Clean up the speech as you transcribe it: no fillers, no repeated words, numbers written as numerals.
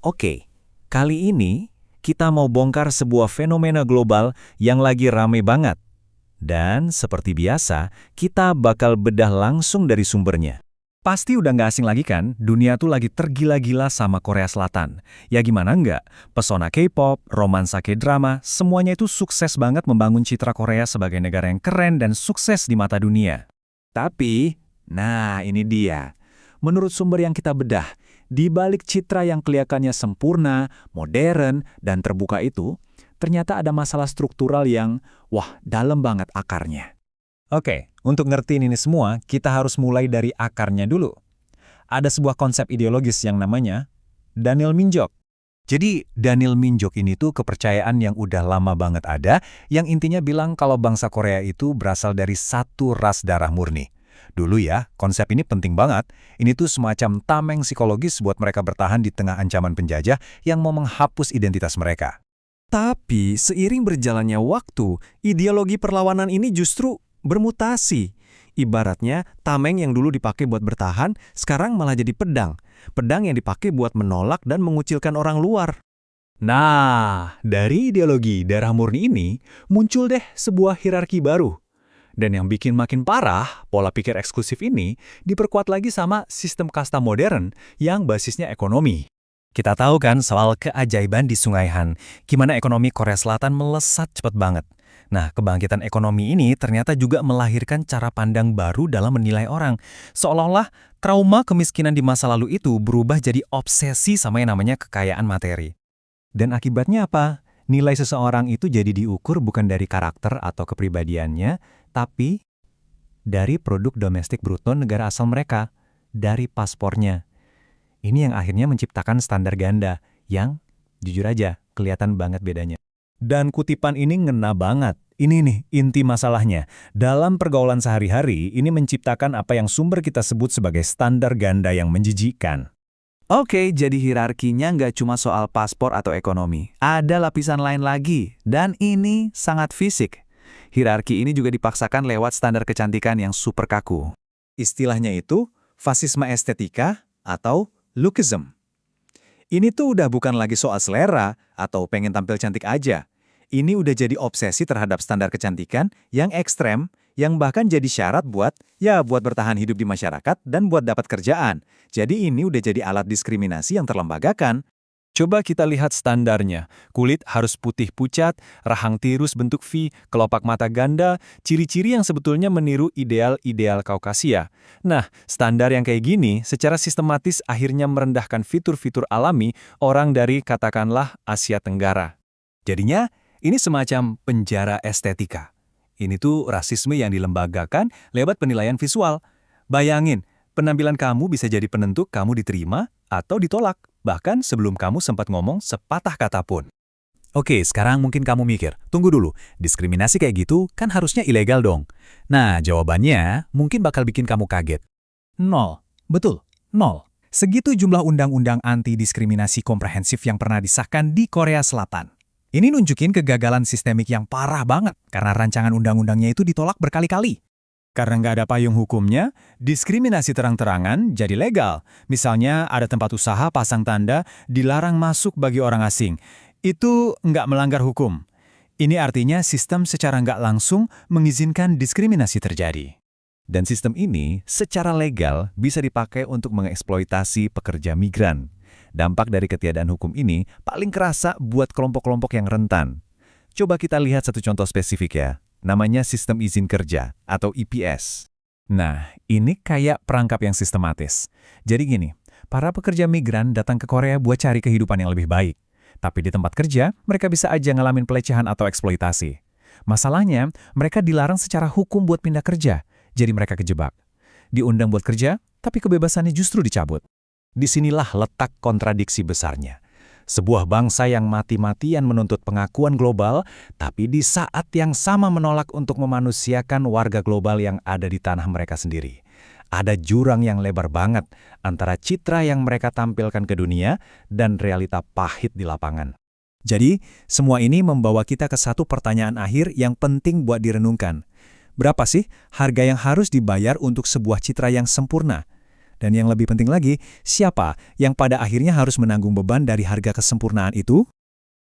Oke, kali ini kita mau bongkar sebuah fenomena global yang lagi rame banget. Dan seperti biasa, kita bakal bedah langsung dari sumbernya. Pasti udah nggak asing lagi kan, dunia tuh lagi tergila-gila sama Korea Selatan. Ya gimana nggak, pesona K-pop, romansa K-drama, semuanya itu sukses banget membangun citra Korea sebagai negara yang keren dan sukses di mata dunia. Tapi, nah ini dia. Menurut sumber yang kita bedah, di balik citra yang kelihatannya sempurna, modern, dan terbuka itu, ternyata ada masalah struktural yang, wah, dalam banget akarnya. Oke, untuk ngertiin ini semua, kita harus mulai dari akarnya dulu. Ada sebuah konsep ideologis yang namanya Daniel Minjok. Jadi, Daniel Minjok ini tuh kepercayaan yang udah lama banget ada, yang intinya bilang kalau bangsa Korea itu berasal dari satu ras darah murni. Dulu ya, konsep ini penting banget. Ini tuh semacam tameng psikologis buat mereka bertahan di tengah ancaman penjajah yang mau menghapus identitas mereka. Tapi, seiring berjalannya waktu, ideologi perlawanan ini justru bermutasi. Ibaratnya, tameng yang dulu dipakai buat bertahan, sekarang malah jadi pedang. Pedang yang dipakai buat menolak dan mengucilkan orang luar. Nah, dari ideologi darah murni ini, muncul deh sebuah hierarki baru. Dan yang bikin makin parah, pola pikir eksklusif ini diperkuat lagi sama sistem kasta modern yang basisnya ekonomi. Kita tahu kan soal keajaiban di Sungai Han, gimana ekonomi Korea Selatan melesat cepat banget. Nah, kebangkitan ekonomi ini ternyata juga melahirkan cara pandang baru dalam menilai orang. Seolah-olah trauma kemiskinan di masa lalu itu berubah jadi obsesi sama yang namanya kekayaan materi. Dan akibatnya apa? Nilai seseorang itu jadi diukur bukan dari karakter atau kepribadiannya, tapi dari produk domestik bruto negara asal mereka, dari paspornya. Ini yang akhirnya menciptakan standar ganda, yang, jujur aja, kelihatan banget bedanya. Dan kutipan ini ngena banget. Ini nih, inti masalahnya. Dalam pergaulan sehari-hari, ini menciptakan apa yang sumber kita sebut sebagai standar ganda yang menjijikkan. Oke, jadi hierarkinya nggak cuma soal paspor atau ekonomi. Ada lapisan lain lagi, dan ini sangat fisik. Hierarki ini juga dipaksakan lewat standar kecantikan yang super kaku. Istilahnya itu, fasisme estetika atau lookism. Ini tuh udah bukan lagi soal selera atau pengen tampil cantik aja. Ini udah jadi obsesi terhadap standar kecantikan yang ekstrem, yang bahkan jadi syarat buat bertahan hidup di masyarakat dan buat dapat kerjaan. Jadi ini udah jadi alat diskriminasi yang terlembagakan. Coba kita lihat standarnya. Kulit harus putih pucat, rahang tirus bentuk V, kelopak mata ganda, ciri-ciri yang sebetulnya meniru ideal-ideal Kaukasia. Nah, standar yang kayak gini secara sistematis akhirnya merendahkan fitur-fitur alami orang dari katakanlah Asia Tenggara. Jadinya, ini semacam penjara estetika. Ini tuh rasisme yang dilembagakan lewat penilaian visual. Bayangin, penampilan kamu bisa jadi penentu kamu diterima atau ditolak, bahkan sebelum kamu sempat ngomong sepatah kata pun. Oke, sekarang mungkin kamu mikir, tunggu dulu, diskriminasi kayak gitu kan harusnya ilegal dong. Nah, jawabannya mungkin bakal bikin kamu kaget. 0. Betul, 0. Segitu jumlah undang-undang anti-diskriminasi komprehensif yang pernah disahkan di Korea Selatan. Ini nunjukin kegagalan sistemik yang parah banget, karena rancangan undang-undangnya itu ditolak berkali-kali. Karena nggak ada payung hukumnya, diskriminasi terang-terangan jadi legal. Misalnya ada tempat usaha pasang tanda dilarang masuk bagi orang asing. Itu nggak melanggar hukum. Ini artinya sistem secara nggak langsung mengizinkan diskriminasi terjadi. Dan sistem ini secara legal bisa dipakai untuk mengeksploitasi pekerja migran. Dampak dari ketiadaan hukum ini paling kerasa buat kelompok-kelompok yang rentan. Coba kita lihat satu contoh spesifik ya. Namanya sistem izin kerja atau EPS. Nah, ini kayak perangkap yang sistematis. Jadi gini, para pekerja migran datang ke Korea buat cari kehidupan yang lebih baik. Tapi di tempat kerja, mereka bisa aja ngalamin pelecehan atau eksploitasi. Masalahnya, mereka dilarang secara hukum buat pindah kerja, jadi mereka kejebak. Diundang buat kerja, tapi kebebasannya justru dicabut. Disinilah letak kontradiksi besarnya. Sebuah bangsa yang mati-matian menuntut pengakuan global, tapi di saat yang sama menolak untuk memanusiakan warga global yang ada di tanah mereka sendiri. Ada jurang yang lebar banget antara citra yang mereka tampilkan ke dunia dan realita pahit di lapangan. Jadi, semua ini membawa kita ke satu pertanyaan akhir yang penting buat direnungkan. Berapa sih harga yang harus dibayar untuk sebuah citra yang sempurna? Dan yang lebih penting lagi, siapa yang pada akhirnya harus menanggung beban dari harga kesempurnaan itu?